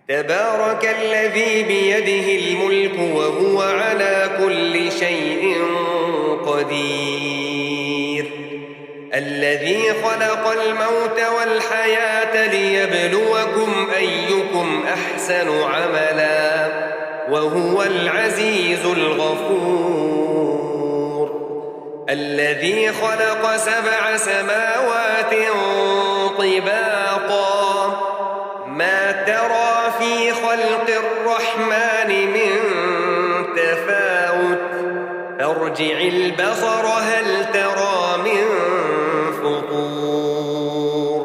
تبارك الذي بيده الملك وهو على كل شيء قدير الذي خلق الموت والحياة ليبلوكم أيكم أحسن عملا وهو العزيز الغفور الذي خلق 7 سماوات طباقا ما ترى في خلق الرحمن من تفاوت فارجع البصر هل ترى من فطور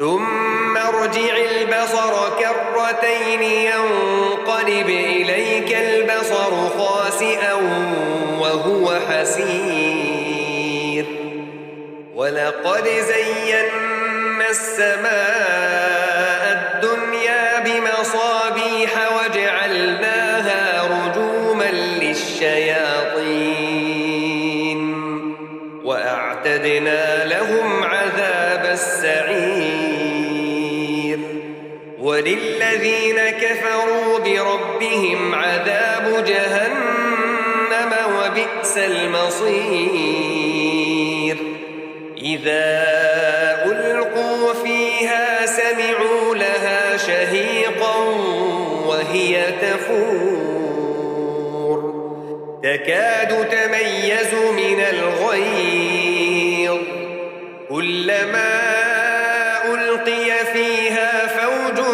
ثم ارجع البصر كرتين ينقلب إليك البصر خاسئا وهو حسير ولقد زينا السماء الدنيا بمصابيح وجعلناها رجوما للشياطين وأعتدنا لهم عذاب السعير وللذين كفروا بربهم عذاب جهنم وبئس المصير إذا ألقوا فيها سمعوا لها شهيقا وهي تفور تكاد تميز من الغيظ كلما ألقي فيها فوج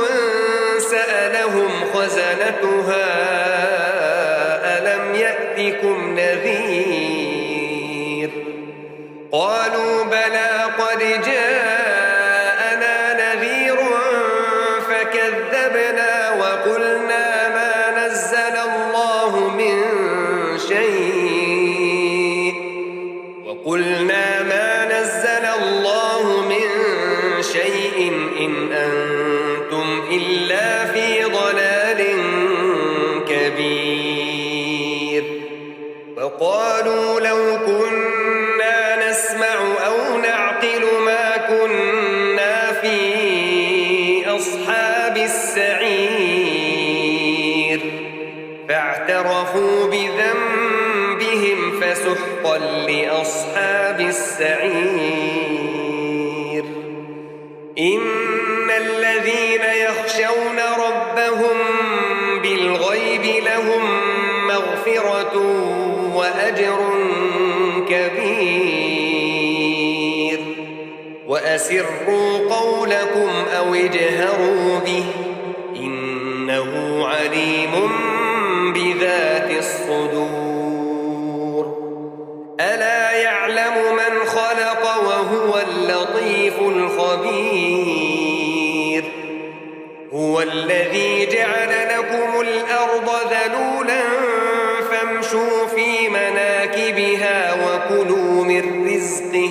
سألهم خزنتها ألم يأتكم نذير قالوا بلى قد جاءنا نذير فكذبنا وقلنا ما نزل الله من شيء إن أنتم إلا في ضلال كبير وقالوا لو كنا نسمع أو نعقل ما كنا في أصحاب السعير فاعترفوا بذنبهم فسحقا لأصحاب السعير إن الذين يخشون ربهم بالغيب لهم مغفرة وأجر كبير وأسروا قولكم أو اجهروا به إنه عليم بذات الصدور ألا يعلم من خلق وهو اللطيف الخبير هو الذي جعل لكم الأرض ذلولا فامشوا في مناكبها وكلوا من رزقه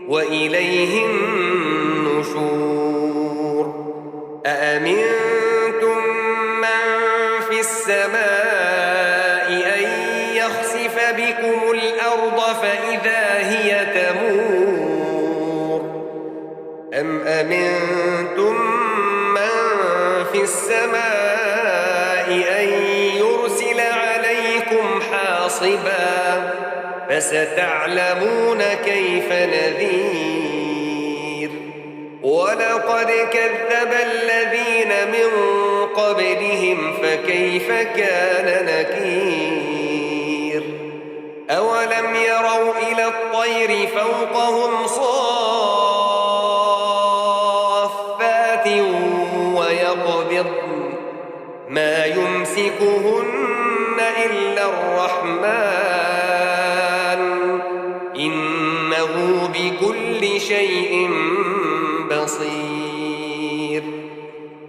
وإليه النشور أأمنتم من في السماء أن يخسف بكم الأرض فإذا هي تمور أم أمنتم من في السماء أن يرسل عليكم حاصبا فستعلمون كيف نذير ولقد كذب الذين من قبلهم فكيف كان نكير أولم يروا إلى الطير فوقهم صافات ويقبضن ما يمسكهن إلا الرحمن إنه بكل شيء بصير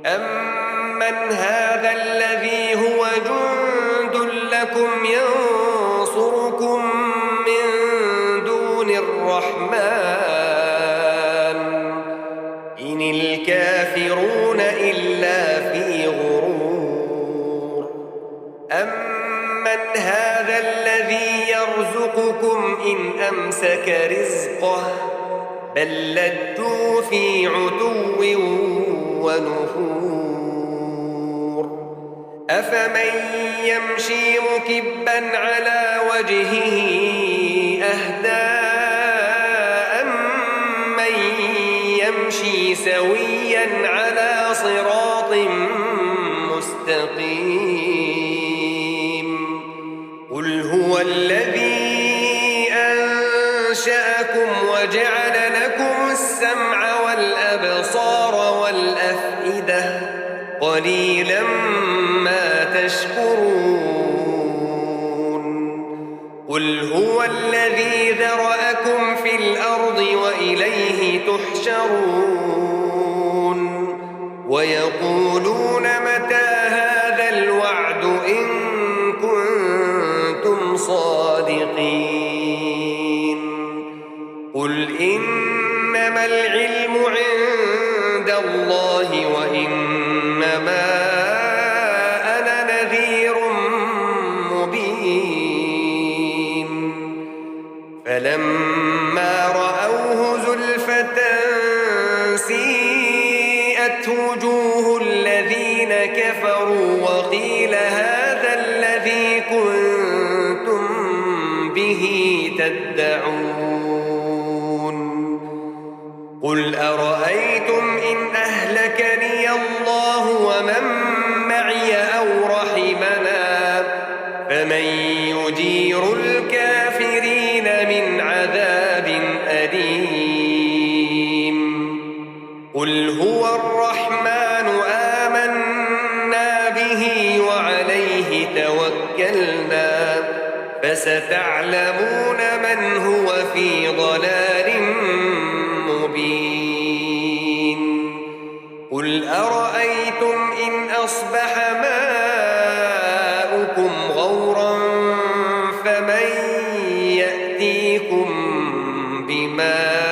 أمن هذا الذي هو جند لكم ينصركم من دون الرحمن إن الكافرون إلا في غرور أمن هذا الذي يرزقكم إن أمسك رزقه بل لجوا في عتو ونفور أفمن يمشي مكبا على وجهه أهدى أمن يمشي سويا على صراط مستقيم قل هو الذي أنشأكم وجعل لكم السمع والأبصار والأفئدة قليلا ما تشكرون قل هو الذي ذرأكم في الأرض وإليه تحشرون ويقولون متى هذا الوعد إن كنتم صادقين قل إنما العلم عند الله وإنما أنا نذير مبين فلما رأوه زلفة سيئت وجوه الذين كفروا وقيل هذا الذي كنتم به تدعون قل أرأيتم إن أهلكني الله ومن معي أو رحمنا فمن يجير الكافرين من عذاب أليم قل هو الرحمن آمنا به وعليه توكلنا فستعلمون من هو في ضلال مبين قل أرأيتم إن أصبح ماؤكم غورا فمن يأتيكم بماء